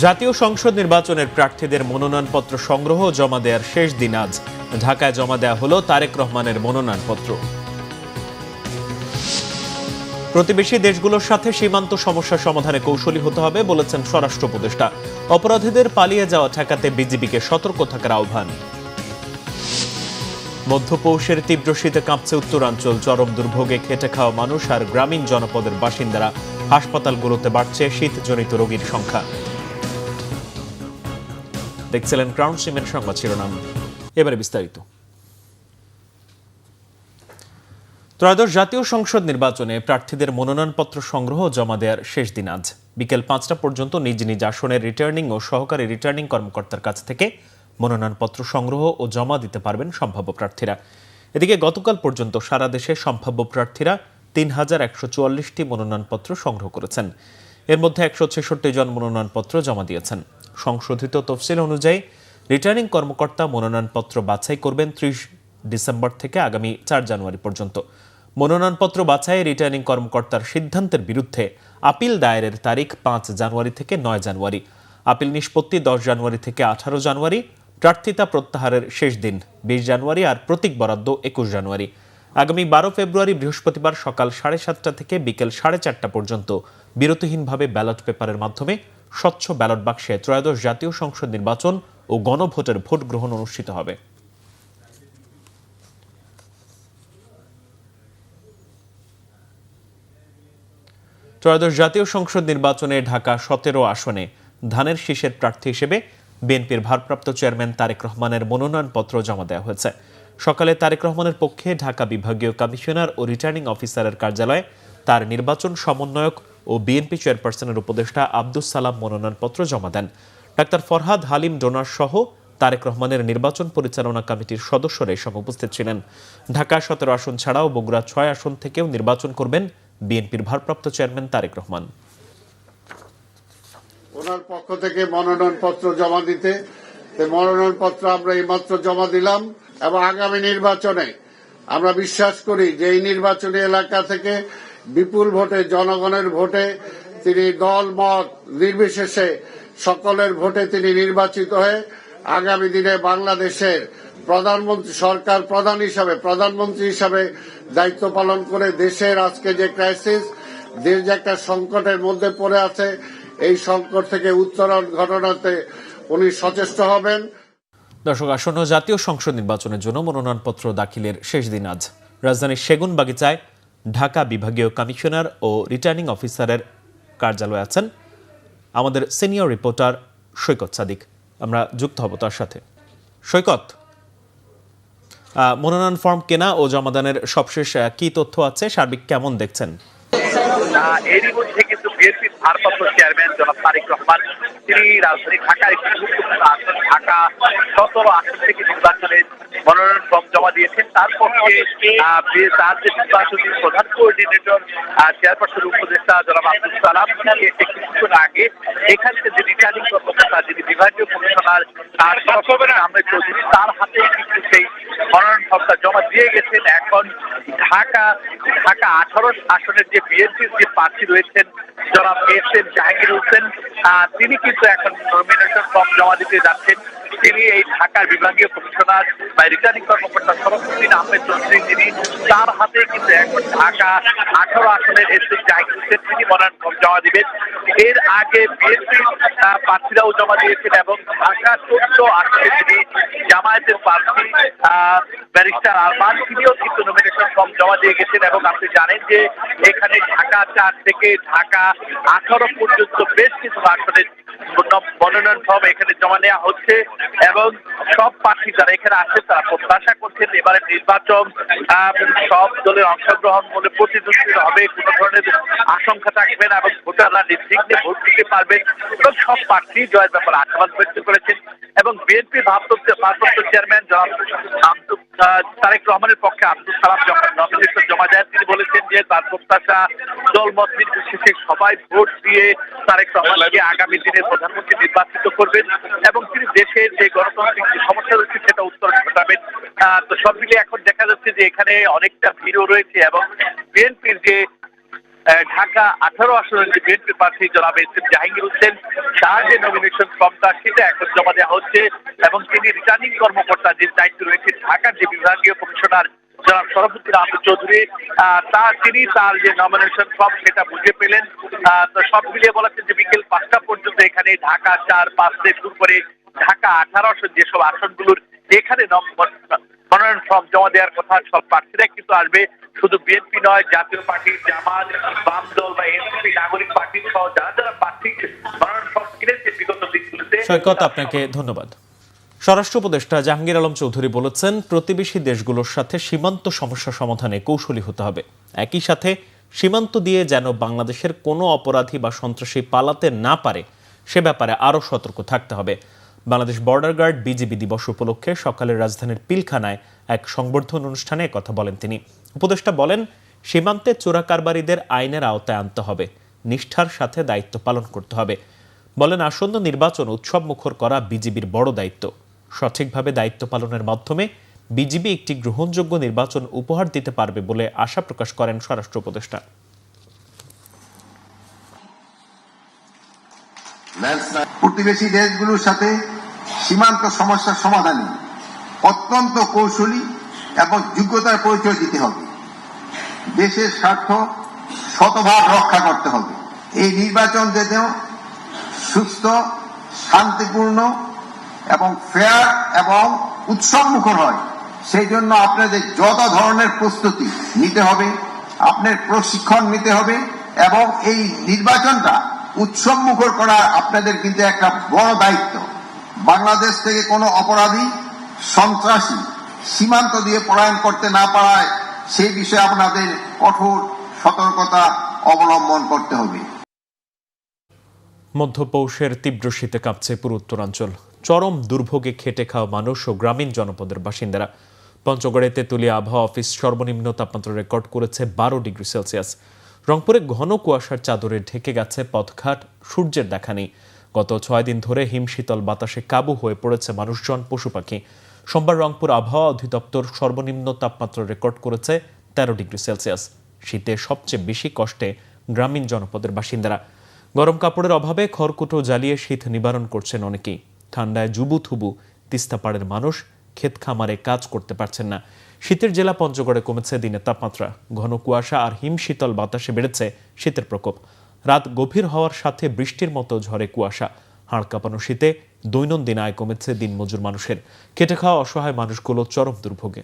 জাতীয় সংসদ নির্বাচনের প্রার্থীদের মনোনয়নপত্র সংগ্রহ ও জমা দেওয়ার শেষ দিন আজ। ঢাকায় জমা দেওয়া হলো তারেক রহমানের মনোনয়নপত্র। প্রতিবেশী দেশগুলোর সাথে সীমান্ত সমস্যা সমাধানে কৌশলী হতে হবে বলেছেন স্বরাষ্ট্র উপদেষ্টা। অপরাধীদের পালিয়ে যাওয়া ঠেকাতে বিজিবিকে সতর্ক থাকার আহ্বান। মধ্যপৌষের তীব্র শীতে কাঁপছে উত্তরাঞ্চল। চরম দুর্ভোগে খেটে খাওয়া মানুষ আর গ্রামীণ জনপদের বাসিন্দারা। হাসপাতালগুলোতে বাড়ছে শীতজনিত রোগীর সংখ্যা। দেখছিলেন ক্রাউন সিমেন্ট সংবাদ শিরোনাম, এবারে বিস্তারিত। ত্রয়োদশ জাতীয় সংসদ নির্বাচনে প্রার্থীদের মনোনয়নপত্র সংগ্রহ জমা দেওয়ার শেষ দিন আজ। বিকেল 5টা পর্যন্ত নিজ নিজ আসনের রিটার্নিং ও সহকারী রিটার্নিং কর্মকর্তার কাছ থেকে মনোনয়নপত্র সংগ্রহ ও জমা দিতে পারবেন সম্ভাব্য প্রার্থীরা। এদিকে গতকাল পর্যন্ত সারা দেশে সম্ভাব্য প্রার্থীরা ৩,১৪৪টি মনোনয়নপত্র সংগ্রহ করেছেন। এর মধ্যে ১৬৬ জন মনোনয়নপত্র জমা দিয়েছেন। সংশোধিত তফসিল অনুযায়ী রিটার্নিং কর্মকর্তা মনোনয়নপত্র বাছাই করবেন ৩০ ডিসেম্বর থেকে আগামী ৪ জানুয়ারি পর্যন্ত। মনোনয়নপত্র বাছাই রিটার্নিং কর্মকর্তার সিদ্ধান্তের বিরুদ্ধে আপিল দায়েরের তারিখ ৫ জানুয়ারি থেকে ৯ জানুয়ারি। আপিল নিষ্পত্তি ১০ জানুয়ারি থেকে ১৮ জানুয়ারি। প্রার্থিতা প্রত্যাহারের শেষ দিন ২০ জানুয়ারি আর প্রতীক বরাদ্দ ২১ জানুয়ারি। আগামী ১২ ফেব্রুয়ারি বৃহস্পতিবার সকাল ৭:৩০ থেকে বিকেল ৪:৩০ পর্যন্ত বিরতিহীনভাবে ব্যালট পেপারের মাধ্যমে স্বচ্ছ ব্যালট বাক্সে ত্রয়োদশ জাতীয় সংসদ নির্বাচন ও গণভোটের ভোট গ্রহণ অনুষ্ঠিত হবে। ত্রয়োদশ জাতীয় সংসদ নির্বাচনে ঢাকা ১৭ আসনে ধানের শীষের প্রার্থী হিসেবে বিএনপির ভারপ্রাপ্ত চেয়ারম্যান তারেক রহমানের মনোনয়নপত্র জমা দেওয়া হয়েছে। সকালে তারেক রহমানের পক্ষে ঢাকা বিভাগীয় কমিশনার ও রিটার্নিং অফিসারের কার্যালয়ে তার নির্বাচন সমন্বয়ক ও বিএনপি চেয়ারপারসনের উপদেষ্টা আব্দুস সালাম মনোনয়নপত্র জমা দেন। ডাক্তার ফরহাদ হালিম ডোনার সহ তারেক রহমানের নির্বাচন পরিচালনা কমিটির সদস্যরা এই সময় উপস্থিত ছিলেন। ঢাকা ১৭ আসন ছাড়াও বগুড়া ৬ আসন থেকেও নির্বাচন করবেন বিএনপির ভারপ্রাপ্ত চেয়ারম্যান তারেক রহমান। ওনার পক্ষ থেকে মনোনয়নপত্র জমা দিতে, মনোনয়নপত্র আমরা এইমাত্র জমা দিলাম এবং আগামী নির্বাচনে আমরা বিশ্বাস করি যে এই নির্বাচনী এলাকা থেকে বিপুল ভোটে, জনগণের ভোটে তিনি দল মত নির্বিশেষে সকলের ভোটে তিনি নির্বাচিত হয়ে আগামী দিনে বাংলাদেশের প্রধানমন্ত্রী, সরকার প্রধান হিসাবে, প্রধানমন্ত্রী হিসাবে দায়িত্ব পালন করে দেশের আজকে যে ক্রাইসিস, দেশ যে একটা সংকটের মধ্যে পড়ে আছে, এই সংকট থেকে উত্তরণ ঘটনাতে উনি সচেষ্ট হবেন। দর্শক, আসন্ন জাতীয় সংসদ নির্বাচনের জন্য মনোনয়নপত্র দাখিলের শেষ দিন আজ। রাজধানীর সেগুনবাগিচায় ঢাকা বিভাগীয় কমিশনার ও রিটার্নিং অফিসারের কার্যালয়ে আছেন আমাদের সিনিয়র রিপোর্টার সৈকত সাদিক। আমরা যুক্ত হব তার সাথে। সৈকত, মনোনয়ন ফর্ম কেনা ও জমাদানের সবশেষ কি তথ্য আছে, সার্বিক কেমন দেখছেন? এরই মধ্যে কিন্তু বিএনপির ভারপ্রাপ্ত চেয়ারম্যান জনাব তারেক রহমান তিনি রাজধানী ঢাকার একটি গুরুত্বপূর্ণ আসন ঢাকা ১৭ আসন থেকে নির্বাচনে মনোনয়ন ফর্ম জমা দিয়েছেন। তার পক্ষে তার যে নির্বাচনী প্রধান কোঅর্ডিনেটর চেয়ারপারসন উপদেষ্টা জনাব আব্দুস সালাম কিছুক্ষণ আগে এখানে যে রিটার্নিং কর্মকর্তা, যিনি বিভাগীয় কমিশনার আহমেদ চৌধুরী, তার হাতে কিন্তু সেই মনোনয়ন ফর্মটা জমা দিয়ে গেছেন। এখন ঢাকা ১৮ আসনের যে বিএনপির যে প্রার্থী রয়েছেন জনাব এস.এম. জাহাঙ্গীর হোসেন, তিনি কিন্তু এখন নমিনেশন ফর্ম জমা দিতে যাচ্ছেন। তিনি এই ঢাকার বিভাগীয় কমিশনার বা রিটার্নিং কর্মকর্তা শরফুদ্দিন আহমেদ চৌধুরী, তিনি তার হাতে কিন্তু এখন ঢাকা ১৮ আসনের এস.এম. জাহাঙ্গীর হোসেন তিনি মনোনয়ন ফর্ম জমা দিবেন। এর আগে বিএনপি প্রার্থীরাও জমা দিয়েছেন এবং ঢাকা ১৪ আসনে তিনি জামায়াতের প্রার্থী ব্যারিস্টার আরমান, তিনিও কিন্তু নমিনেশন ফর্ম জমা দিয়ে গেছেন। এবং আপনি জানেন যে এখানে ঢাকা ৪ থেকে ঢাকা ১৮ পর্যন্ত বেশ কিছু আসনের মনোনয়ন ফর্ম এখানে জমা নেওয়া হচ্ছে এবং সব প্রার্থী যারা এখানে আসেন তারা প্রত্যাশা করছেন এবারে নির্বাচন সব দলের অংশগ্রহণ বলে প্রতিদ্বন্দ্বিতা হবে, কোনো ধরনের আশঙ্কা থাকবে না এবং ভোটাররা নির্বিঘ্নে ভোট দিতে পারবেন এবং সব প্রার্থী জয়ের ব্যাপারে আশাবাদ ব্যক্ত করেছেন। এবং বিএনপি ভারপ্রাপ্ত চেয়ারম্যান তারেক রহমানের পক্ষে আব্দুস সালাম যখন নমিনেশন জমা দেন, তিনি বলেছেন যে তার প্রত্যাশা দলমত নির্বিশেষে সবাই ভোট দিয়ে তারেক রহমানকে আগামী দিনে প্রধানমন্ত্রী নির্বাচিত করবেন এবং তিনি দেশের যে গণতান্ত্রিক যে সমস্যা রয়েছে সেটা উত্তরণ ঘটাবেন। তো সব মিলিয়ে এখন দেখা যাচ্ছে যে এখানে অনেকটা ভিড়ও রয়েছে এবং বিএনপির যে ঢাকা 18 আসনের যে বিএনপি প্রার্থী জনাব এস.এম. জাহাঙ্গীর হোসেন তার যে নমিনেশন ফর্মটা সেটা এখন জমা দেওয়া হচ্ছে এবং তিনি রিটার্নিং কর্মকর্তা যে দায়িত্ব রয়েছে ঢাকার যে বিভাগীয় কমিশনার জনাব শরফুদ্দিন আহমেদ চৌধুরী তিনি তার যে নমিনেশন ফর্ম সেটা বুঝে পেলেন। তো সব মিলিয়ে বলা হচ্ছে যে বিকেল 5টা পর্যন্ত এখানে ঢাকা 4-5 থেকে শুরু করে ঢাকা 18 যেসব আসনগুলোর এখানে মনোনয়ন ফর্ম জমা দেওয়ার কথা সব প্রার্থীরা কিন্তু আসবে। শুধু বিএনপি নয়, জাতীয় পার্টি, জামাত, বাম দল বা এনসিপি, নাগরিক পার্টি সহ যারা যারা প্রার্থী মনোনয়ন ফর্ম কিনেছে বিগত দিনগুলোতে। সৈকত, আপনাকে ধন্যবাদ। স্বরাষ্ট্র উপদেষ্টা জাহাঙ্গীর আলম চৌধুরী বলেছেন, প্রতিবেশী দেশগুলোর সাথে সীমান্ত সমস্যা সমাধানে কৌশলী হতে হবে। একই সাথে সীমান্ত দিয়ে যেন বাংলাদেশের কোনো অপরাধী বা সন্ত্রাসী পালাতে না পারে সে ব্যাপারে আরও সতর্ক থাকতে হবে। বাংলাদেশ বর্ডার গার্ড বিজিবি দিবস উপলক্ষে সকালে রাজধানীর পিলখানায় এক সংবর্ধনা অনুষ্ঠানে কথা বলেন তিনি। উপদেষ্টা বলেন, সীমান্তে চোরাকারবারিদের আইনের আওতায় আনতে হবে, নিষ্ঠার সাথে দায়িত্ব পালন করতে হবে। বলেন, আসন্ন নির্বাচন উৎসব মুখর করা বিজিবির বড় দায়িত্ব। সঠিকভাবে দায়িত্ব পালনের মাধ্যমে বিজিবি একটি গ্রহণযোগ্য নির্বাচন উপহার দিতে পারবে বলে আশা প্রকাশ করেন স্বরাষ্ট্র উপদেষ্টা। প্রতিবেশী দেশগুলোর সাথে সীমান্ত সমস্যার সমাধানে অত্যন্ত কৌশলী এবং যোগ্যতার পরিচয় দিতে হবে। দেশের স্বার্থ শতভাগ রক্ষা করতে হবে। এই নির্বাচন যেন সুস্থ, শান্তিপূর্ণ এবং ফেয়ার এবং উৎসবমুখর হয়, সেই জন্য আপনাদের যত ধরনের প্রস্তুতি নিতে হবে, আপনার প্রশিক্ষণ নিতে হবে এবং এই নির্বাচনটা উৎসবমুখর করা আপনাদের কিন্তু একটা বড় দায়িত্ব। বাংলাদেশ থেকে কোনো অপরাধী, সন্ত্রাসী সীমান্ত দিয়ে পলায়ন করতে না পারায় সেই বিষয়ে আপনাদের কঠোর সতর্কতা অবলম্বন করতে হবে। মধ্য পৌষের তীব্র শীতে কাঁপছে পুরো উত্তরাঞ্চল। চরম দুর্ভোগে খেটে খাওয়া মানুষ ও গ্রামীণ জনপদের বাসিন্দারা। পঞ্চগড়ে তেঁতুলিয়া আবহাওয়া অফিস সর্বনিম্ন তাপমাত্রা রেকর্ড করেছে 12 ডিগ্রি সেলসিয়াস। রংপুরে ঘন কুয়াশার চাদরে ঢেকে গেছে পথঘাট, সূর্যের দেখা নেই। গত 6 দিন ধরে হিমশীতল বাতাসে কাবু হয়ে পড়েছে মানুষজন, পশু পাখি। সোমবার রংপুর আবহাওয়া অধিদপ্তর সর্বনিম্ন তাপমাত্রা রেকর্ড করেছে 13 ডিগ্রি সেলসিয়াস। শীতে সবচেয়ে বেশি কষ্টে গ্রামীণ জনপদের বাসিন্দারা। গরম কাপড়ের অভাবে খড়কুটো জ্বালিয়ে শীত নিবারণ করছেন অনেকেই। ঠান্ডায় জুবুথুবু তিস্তাপাড়ের মানুষ ক্ষেত খামারে কাজ করতে পারছেন না। শীতের জেলা পঞ্চগড়ে কমেছে দিনের তাপমাত্রা। ঘন কুয়াশা আর হিমশীতল বাতাসে বেড়েছে শীতের প্রকোপ। রাত গভীর হওয়ার সাথে বৃষ্টির মতো ঝরে কুয়াশা। হাড় কাঁপানো শীতে দৈনন্দিন আয় কমেছে দিনমজুর মানুষের। খেটে খাওয়া অসহায় মানুষগুলো চরম দুর্ভোগে।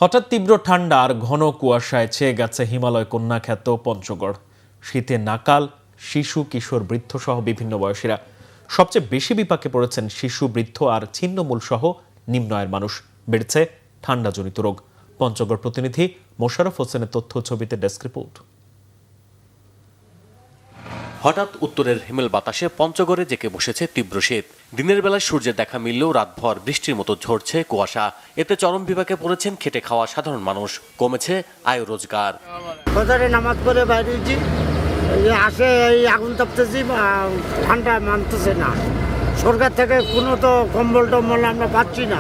হঠাৎ তীব্র ঠান্ডা আর ঘন কুয়াশায় ছেয়ে গেছে হিমালয় কন্যা খ্যাত পঞ্চগড়। শীতে নাকাল শিশু, কিশোর, বৃদ্ধ সহ বিভিন্ন বয়সীরা। সবচেয়ে বেশি বিপাকে পড়েছেন শিশু, বৃদ্ধ আর ছিন্নমূল সহ নিম্ন আয়ের মানুষ। বেড়েছে ঠান্ডাজনিত রোগ। পঞ্চগড় প্রতিনিধি মোশাররফ হোসেনের তথ্য ছবিতে ডেস্ক রিপোর্ট। হঠাৎ উত্তরের হিমেল বাতাসে পঞ্চগড়ে জেঁকে বসেছে তীব্র শীত। দিনের বেলায় সূর্যের দেখা মিললেও রাতভর বৃষ্টির মতো ঝরছে কুয়াশা। এতে চরম বিপাকে পড়েছেন খেটে খাওয়া সাধারণ মানুষ। কমেছে আয় রোজগার। নামাজ পড়ে বাইরে আসে, এই আগুন তাপতেছি, ঠান্ডা মানতেছে না। সরকার থেকে কোনো তো কম্বল টম্বল আমরা পাচ্ছি না।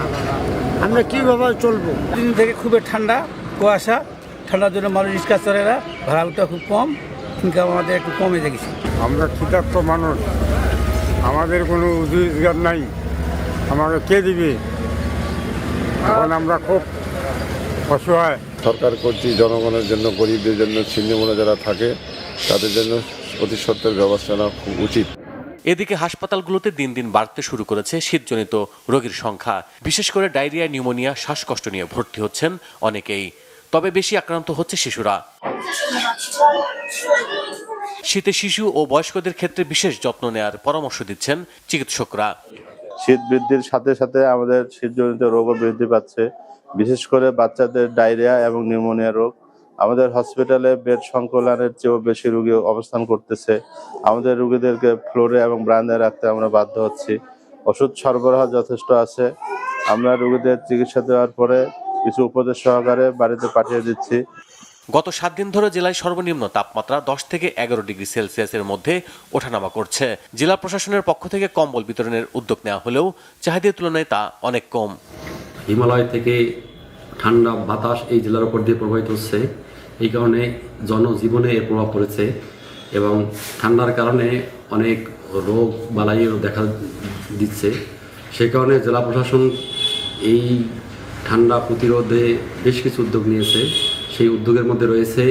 আমরা কীভাবে চলবো? দিন থেকে খুবই ঠান্ডা, কুয়াশা। ঠান্ডার জন্য মানুষ রিক্সা চলে না, ভাড়াটা খুব কম, ইনকাম আমাদের একটু কমে গেছে। আমরা ক্ষুধার্ত মানুষ, আমাদের কোনো রোজগার নাই, আমাকে কে দিবে? এখন আমরা খুব অসহায়। সরকার কর্তৃক জনগণের জন্য, গরিবদের জন্য, ছিন্নমূলে যারা থাকে তাদের জন্য অতি সত্ত্বর ব্যবস্থা নেওয়া খুব উচিত। এদিকে হাসপাতালগুলোতে দিন দিন বাড়তে শুরু করেছে শীতজনিত রোগীর সংখ্যা। বিশেষ করে ডায়রিয়া, নিউমোনিয়া, শ্বাসকষ্ট নিয়ে ভর্তি হচ্ছেন অনেকেই। তবে বেশি আক্রান্ত হচ্ছে শিশুরা। শীতে শিশু ও বয়স্কদের ক্ষেত্রে বিশেষ যত্ন নেওয়ার পরামর্শ দিচ্ছেন চিকিৎসকরা। শীত বৃদ্ধির সাথে সাথে আমাদের শীতজনিত রোগও বৃদ্ধি পাচ্ছে, বিশেষ করে বাচ্চাদের ডায়রিয়া এবং নিউমোনিয়া রোগ। আমাদের হসপিটালে বেড সংকুলানের চেয়েও বেশি রোগী অবস্থান করতেছে। আমাদের রোগীদেরকে ফ্লোরে এবং বারান্দায় রাখতে আমরা বাধ্য হচ্ছি। ওষুধ সরবরাহ যথেষ্ট আছে। আমরা রোগীদের চিকিৎসা দেওয়ার পরে কিছু উপদেশ সহকারে বাড়িতে পাঠিয়ে দিচ্ছি। গত 7 দিন ধরে জেলায় সর্বনিম্ন তাপমাত্রা 10 থেকে 11 ডিগ্রি সেলসিয়াসের মধ্যে ওঠানামা করছে। জেলা প্রশাসনের পক্ষ থেকে কম্বল বিতরণের উদ্যোগ নেওয়া হলেও চাহিদার তুলনায় তা অনেক কম। হিমালয় থেকে ঠান্ডা বাতাস এই জেলার উপর দিয়ে প্রবাহিত হচ্ছে, এই কারণে জনজীবনে এর প্রভাব পড়েছে। এবং ঠান্ডার কারণে অনেক রোগ বালাইও দেখা দিচ্ছে। সেই কারণে জেলা প্রশাসন এই ঠান্ডা প্রতিরোধে বেশ কিছু উদ্যোগ নিয়েছে। সেই উদ্যোগের মধ্যে রয়েছে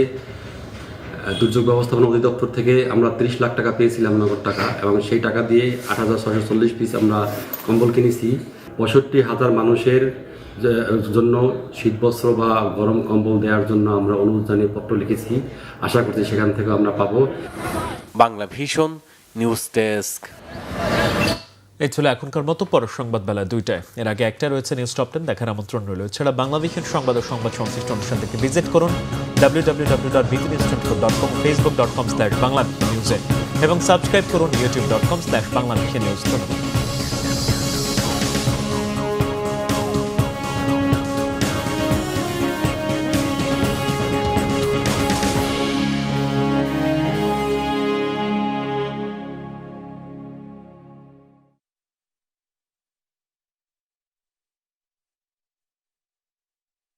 দুর্যোগ ব্যবস্থাপনা অধিদপ্তর থেকে আমরা 30 লাখ টাকা পেয়েছিলাম, নগদ টাকা, এবং সেই টাকা দিয়ে 8,640 পিস আমরা কম্বল কিনেছি। 65,000 মানুষের জন্য শীতবস্ত্র বা গরম কম্বল দেওয়ার জন্য আমরা অনুরোধ জানিয়ে পত্র লিখেছি। আশা করছি সেখান থেকে আমরা পাবো। Bangla vision news desk. এই ছিল এখনকার মতো। পরের সংবাদ বেলা 2টায়। এর আগে একটা রয়েছে নিউজ টপ 10 দেখার আমন্ত্রণ রইল। এছাড়া বাংলা ভিশন সংবাদ ও সংবাদ সংশ্লিষ্ট অনুষ্ঠান থেকে ভিজিট করুন www.btnews24.com, facebook.com/বাংলাভিশননিউজে এবং সাবস্ক্রাইব করুন youtube.com/বাংলাভিশননিউজ।